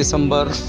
دسمبر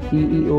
CEO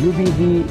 UBG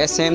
SM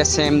SM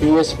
PSP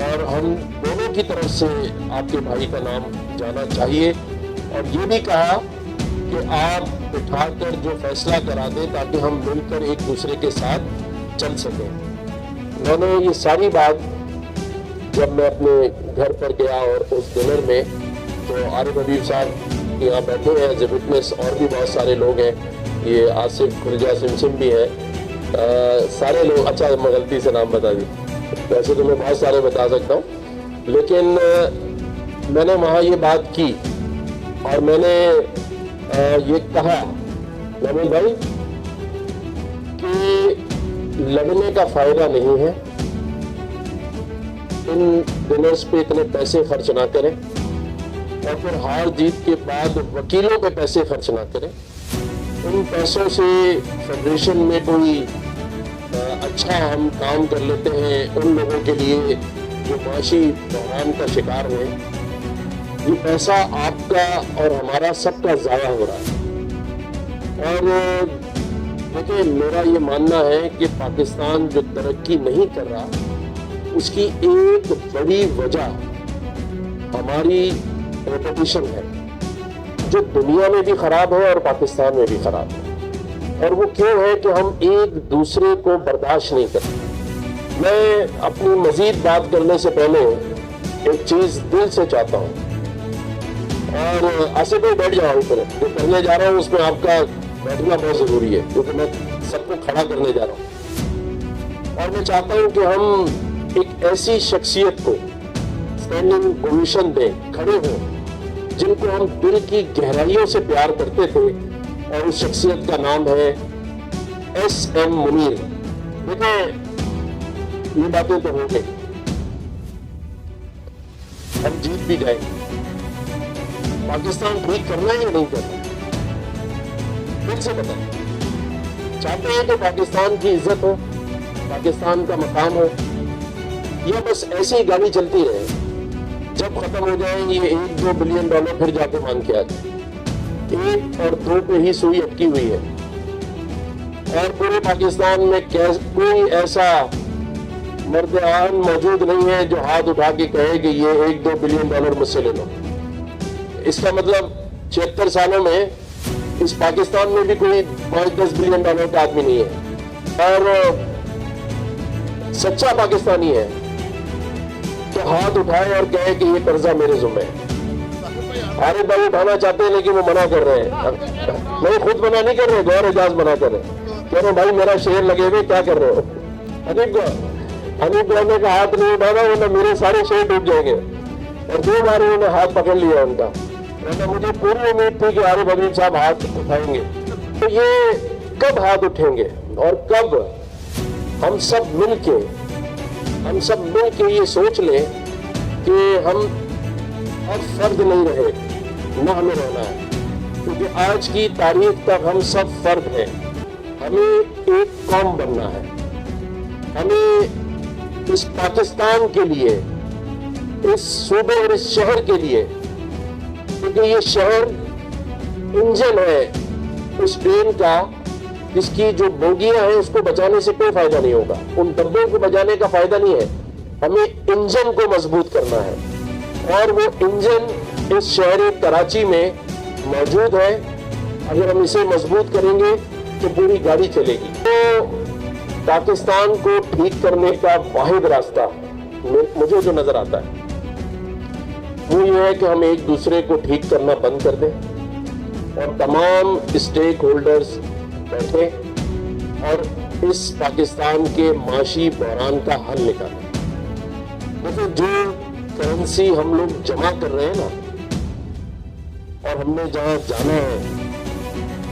اور ہم دونوں کی طرف سے آپ کے بھائی کا نام جانا چاہیے، اور یہ بھی کہا کہ آپ اٹھا کر جو فیصلہ کرا دیں تاکہ ہم مل کر ایک دوسرے کے ساتھ چل سکیں۔ میں نے یہ ساری بات جب میں اپنے گھر پر گیا اور اس ڈنر میں، تو عارف حبیب صاحب یہاں بیٹھے ہیں ایز اے وٹنس، اور بھی بہت سارے لوگ ہیں، یہ آصف کھرجا سمسم بھی ہے، سارے لوگ، اچھا میں غلطی سے نام بتا دی، ویسے تو میں بہت سارے بتا سکتا ہوں، لیکن میں نے وہاں یہ بات کی اور میں نے یہ کہا نبیل بھائی کہ لڑنے کا فائدہ نہیں ہے، ان ڈنرز پہ اتنے پیسے خرچ نہ کریں، اور پھر ہار جیت کے بعد وکیلوں پہ پیسے خرچ نہ کریں، ان پیسوں سے فیڈریشن میں کوئی اچھا ہم کام کر لیتے ہیں ان لوگوں کے لیے جو معاشی بحران کا شکار ہیں۔ یہ پیسہ آپ کا اور ہمارا سب کا ضائع ہو رہا ہے، اور دیکھیں میرا یہ ماننا ہے کہ پاکستان جو ترقی نہیں کر رہا، اس کی ایک بڑی وجہ ہماری ریپوٹیشن ہے، جو دنیا میں بھی خراب ہے اور پاکستان میں بھی خراب ہے، اور وہ کیوں ہے کہ ہم ایک دوسرے کو برداشت نہیں کرتے۔ میں اپنی مزید بات کرنے سے پہلے ایک چیز دل سے چاہتا ہوں، اور آصف بھائی بیٹھ جاؤ، اوپر جو کرنے جا رہا ہوں اس میں آپ کا بیٹھنا بہت ضروری ہے، کیونکہ میں سب کو کھڑا کرنے جا رہا ہوں، اور میں چاہتا ہوں کہ ہم ایک ایسی شخصیت کو اسٹینڈنگ پوزیشن دیں، کھڑے ہوں، جن کو ہم دل کی گہرائیوں سے پیار کرتے تھے، اور اس شخصیت کا نام ہے ایس ایم منیر۔ دیکھیں یہ باتیں تو ہو گئی، ہم جیت بھی جائیں، پاکستان ٹھیک کرنا ہے یا نہیں کرنا، پھر سے بتائیں، چاہتے ہیں کہ پاکستان کی عزت ہو، پاکستان کا مقام ہو، یا بس ایسی ہی گاڑی چلتی رہے، جب ختم ہو جائیں یہ $1-2 بلین پھر جا کے مانگ کے آ جائیں، 1 اور 2 پہ ہی سوئی اٹکی ہوئی ہے، اور پورے پاکستان میں کوئی ایسا مرد عام موجود نہیں ہے جو ہاتھ اٹھا کے کہے کہ یہ $1-2 بلین مجھ سے لے لو۔ اس کا مطلب 76 سالوں میں اس پاکستان میں بھی کوئی 5-10 بلین کا آدمی نہیں ہے، اور سچا پاکستانی ہے تو ہاتھ اٹھائے اور کہے کہ یہ قرضہ میرے ذمہ ہے۔ عارف بھائی اٹھانا چاہتے ہیں لیکن وہ منع کر رہے ہیں، نہیں خود منع نہیں کر رہے، غور اعجاز منع کر رہے ہیں، کہہ رہے بھائی میرا شعر لگے ہوئے کیا کر رہے ہو۔ حنیف نے کا ہاتھ نہیں اٹھانا ورنہ میرے سارے شعر ڈوب جائیں گے، اور 2 بار انہوں نے ہاتھ پکڑ لیا ان کا، ورنہ مجھے پوری امید تھی کہ عارف حبیب صاحب ہاتھ اٹھائیں گے۔ تو یہ کب ہاتھ اٹھیں گے، اور کب ہم سب مل کے یہ سوچ لیں کہ ہم اب فرد نہیں رہے، نہ ہمیں رہنا ہے، کیونکہ آج کی تاریخ تک ہم سب فرد ہیں، ہمیں ایک قوم بننا ہے، ہمیں اس پاکستان کے لیے، اس صوبے اور اس شہر کے لیے، کیونکہ یہ شہر انجن ہے اس ٹرین کا، جس کی جو بوگیاں ہیں اس کو بچانے سے کوئی فائدہ نہیں ہوگا، ان ڈبوں کو بچانے کا فائدہ نہیں ہے، ہمیں انجن کو مضبوط کرنا ہے، اور وہ انجن اس شہر کراچی میں موجود ہے، اگر ہم اسے مضبوط کریں گے تو پوری گاڑی چلے گی۔ تو پاکستان کو ٹھیک کرنے کا واحد راستہ مجھے جو نظر آتا ہے وہ یہ ہے کہ ہم ایک دوسرے کو ٹھیک کرنا بند کر دیں، اور تمام اسٹیک ہولڈرز بیٹھیں اور اس پاکستان کے معاشی بحران کا حل نکالیں۔ دیکھیں جو کرنسی ہم لوگ جمع کر رہے ہیں نا، اور ہم نے جہاں جانا ہے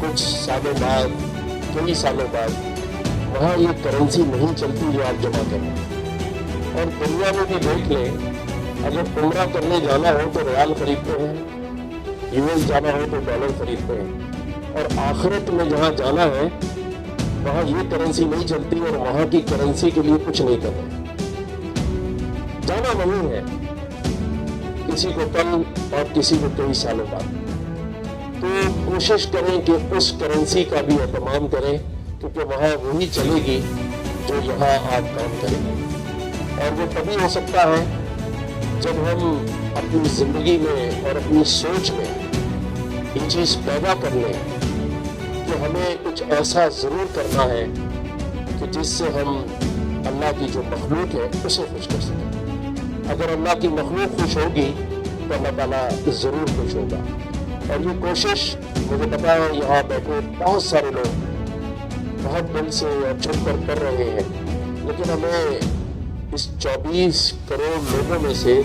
کچھ سالوں بعد، کئی سالوں بعد، وہاں یہ کرنسی نہیں چلتی جو آپ جمع کریں، اور دنیا میں بھی دیکھ لیں، اگر عمرہ کرنے جانا ہو تو ریال خریدتے ہیں، US جانا ہو تو ڈالر خریدتے ہیں، اور آخرت میں جہاں جانا ہے وہاں یہ کرنسی نہیں چلتی، اور وہاں کی کرنسی کے لیے کچھ نہیں کرتے۔ جانا نہیں ہے، کسی کو کل اور کسی کو کئی سالوں بعد، تو کوشش کریں کہ اس کرنسی کا بھی اہتمام کریں، کیونکہ وہاں وہی چلے گی جو یہاں آپ کام کریں گے۔ اور وہ تبھی ہو سکتا ہے جب ہم اپنی زندگی میں اور اپنی سوچ میں یہ چیز پیدا کر لیں کہ ہمیں کچھ ایسا ضرور کرنا ہے کہ جس سے ہم اللہ کی جو مخلوق ہے اسے خوش کر سکیں. اگر اللہ کی مخلوق خوش ہوگی تو اللہ تعالیٰ ضرور خوش ہوگا. اور یہ کوشش مجھے پتا ہے یہاں بیٹھے بہت سارے لوگ بہت دل سے اور چھپ کر رہے ہیں, لیکن ہمیں اس 24 کروڑ لوگوں میں سے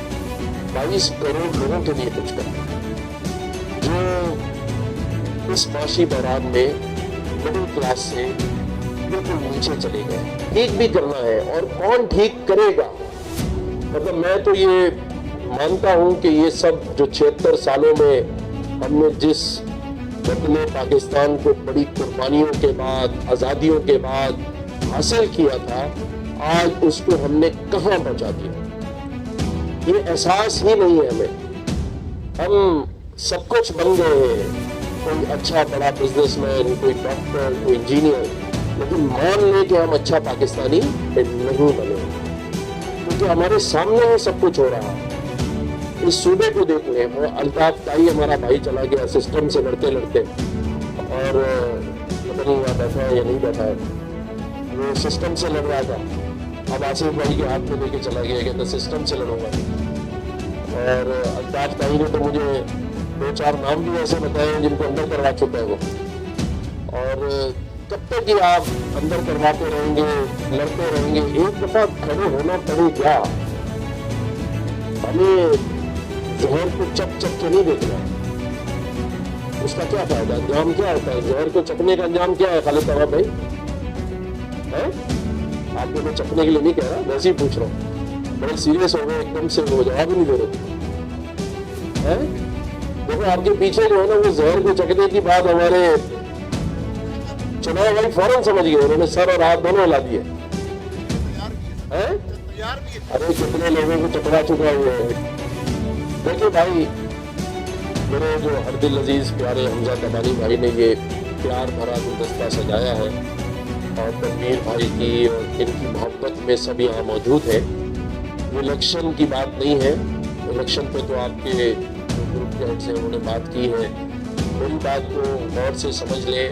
22 کروڑ لوگوں کے لیے کچھ کرنا ہے جو اس معاشی بحران میں مڈل کلاس سے بالکل نیچے چلے گئے. ٹھیک بھی کرنا ہے, اور کون ٹھیک کرے گا؟ مطلب میں تو یہ مانتا ہوں کہ یہ سب جو 76 سالوں میں ہم نے جس وطن پاکستان کو بڑی قربانیوں کے بعد, آزادیوں کے بعد حاصل کیا تھا, آج اس کو ہم نے کہاں پہنچا دیا. یہ احساس ہی نہیں ہے ہمیں. ہم سب کچھ بن گئے ہیں, کوئی اچھا بڑا بزنس مین, کوئی ڈاکٹر, کوئی انجینئر, لیکن مان لیں کہ ہم اچھا پاکستانی نہیں بنے, کیونکہ ہمارے سامنے ہی سب کچھ ہو رہا. اس صوبے کو دیکھ لیں, وہ الطاف تائی ہمارا بھائی چلا گیا سسٹم سے لڑتے لڑتے, اور پتہ نہیں وہاں بیٹھا ہے یا نہیں بیٹھا ہے, وہ سسٹم سے لڑ رہا تھا. اب آصف بھائی کے ہاتھ میں لے کے چلا گیا کہ سسٹم سے لڑوں گا. اور الطاف تائی نے تو مجھے 2-4 نام بھی ایسے بتائے ہیں جن کو اندر کروا چکا ہے وہ. اور کب تک یہ آپ اندر کرواتے رہیں گے, لڑتے رہیں گے؟ ایک دفعہ کھڑے ہونا پڑے گا. ہمیں زہر کو چپ کے نہیں دیکھنا. اس کا کیا فائدہ؟ انجام کیا ہوتا ہے زہر کو چکنے کا؟ انجام کیا ہے خالد طلب بھائی؟ آپ کو میں چکنے کے لیے نہیں کہہ رہا, ویسے ہی پوچھ رہا ہوں. بڑے سیریس ہو گئے ایک دم سے, وہ جواب ہی نہیں دے رہے. دیکھو آپ کے پیچھے جو ہے نا, وہ زہر کو چکنے کی بات ہمارے چناؤ بھائی فوراً سمجھ گئے, انہوں نے سر اور ہاتھ دونوں ہلا دیے. ارے کتنے لوگوں کو چکرا چکا ہوا ہے. دیکھیے بھائی, میرے جو ہر دل عزیز پیارے حمزہ تبانی بھائی نے یہ پیار بھرا گلدستہ سجایا ہے, اور تنویر بھائی کی اور ان کی محبت میں سب یہاں موجود ہیں. یہ الیکشن کی بات نہیں ہے, الیکشن پہ تو آپ کے جو گروپ کے ہیڈ سے انہوں نے بات کی ہے. میری بات کو غور سے سمجھ لیں.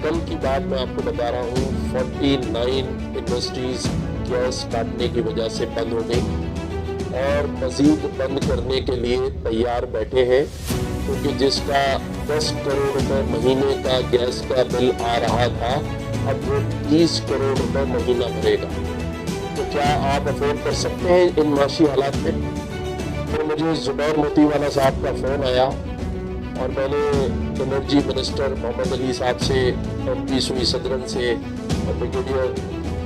کل کی بات میں آپ کو بتا رہا ہوں, 49 انڈسٹریز گیس کاٹنے کی وجہ سے بند ہو گئی, اور مزید بند کرنے کے لیے تیار بیٹھے ہیں, کیونکہ جس کا 10 کروڑ روپے مہینے کا گیس کا بل آ رہا تھا, اب وہ 30 کروڑ روپے مہینہ بھرے گا. تو کیا آپ افورڈ کر سکتے ہیں ان معاشی حالات میں؟ پھر مجھے زبیر موتی والا صاحب کا فون آیا, اور میں نے انرجی منسٹر محمد علی صاحب سے, ایم پی سوئی صدرن سے, اور بریگیڈیئر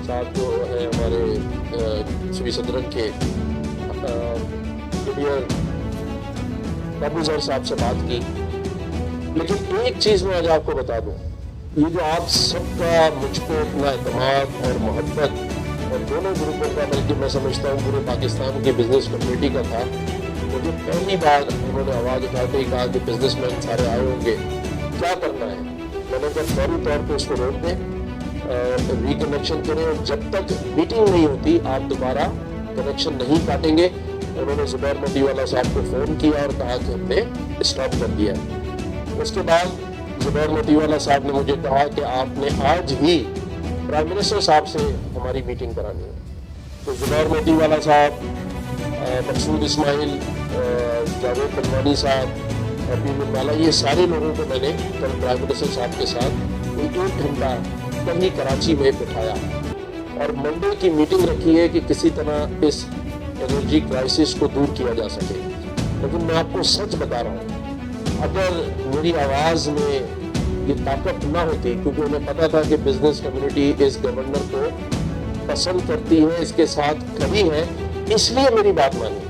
صاحب جو ہے ہمارے سوئی صدرن کے, بریگیڈیئر بابو ظہر صاحب سے بات کی. لیکن ایک چیز میں آج آپ کو بتا دوں, یہ جو آپ سب کا مجھ کو اتنا اعتماد اور محبت, اور دونوں گروپوں کا, بلکہ میں سمجھتا ہوں پورے پاکستان کی بزنس کمیونٹی کا تھا. مجھے پہلی بار انہوں نے آواز اٹھاتے ہی کہا کہ بزنس مین سارے آئے ہوں گے, کیا کرنا ہے؟ میں نے کہا فوری طور پہ اس کو روک دیں, ری کنیکشن کریں, اور جب تک میٹنگ نہیں ہوتی آپ دوبارہ کنیکشن نہیں کاٹیں گے. انہوں نے زبیر موتی والا صاحب کو فون کیا اور کہا کہ ہم نے اسٹاپ کر دیا. اس کے بعد زبیر موتی والا صاحب نے مجھے کہا کہ آپ نے آج ہی پرائم منسٹر صاحب سے ہماری میٹنگ کرانی ہے. تو زبیر موتی والا صاحب, مقصود اسماعیل, جاوید بنوانی صاحب, حبیب والا, یہ سارے لوگوں کو میں نے کل پرائم منسٹر صاحب کے ساتھ 1 گھنٹہ کہیں کراچی میں بٹھایا, اور منڈے کی میٹنگ رکھی ہے کہ کسی طرح اس انرجی کرائسس کو دور کیا جا سکے. لیکن میں آپ کو سچ بتا رہا ہوں, اگر میری آواز میں یہ طاقت نہ ہوتی, کیونکہ انہیں پتا تھا کہ بزنس کمیونٹی اس گورنر کو پسند کرتی ہے, اس کے ساتھ کھڑی ہے, اس لیے میری بات مانی.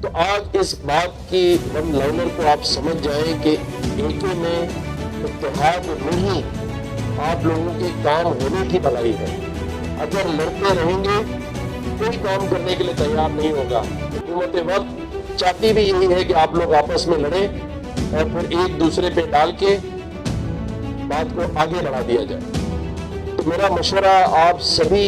تو آج اس بات کی ون لائنر کو آپ سمجھ جائیں کہ ایک میں اتحاد نہیں, آپ لوگوں کے کام ہونے کی بھلائی ہے. اگر لڑتے رہیں گے کوئی کام کرنے کے لیے تیار نہیں ہوگا. حکومت وقت چاہتی بھی یہی ہے کہ آپ لوگ آپس میں لڑیں, اور پھر ایک دوسرے پہ ڈال کے بات کو آگے بڑھا دیا جائے. تو میرا مشورہ آپ سبھی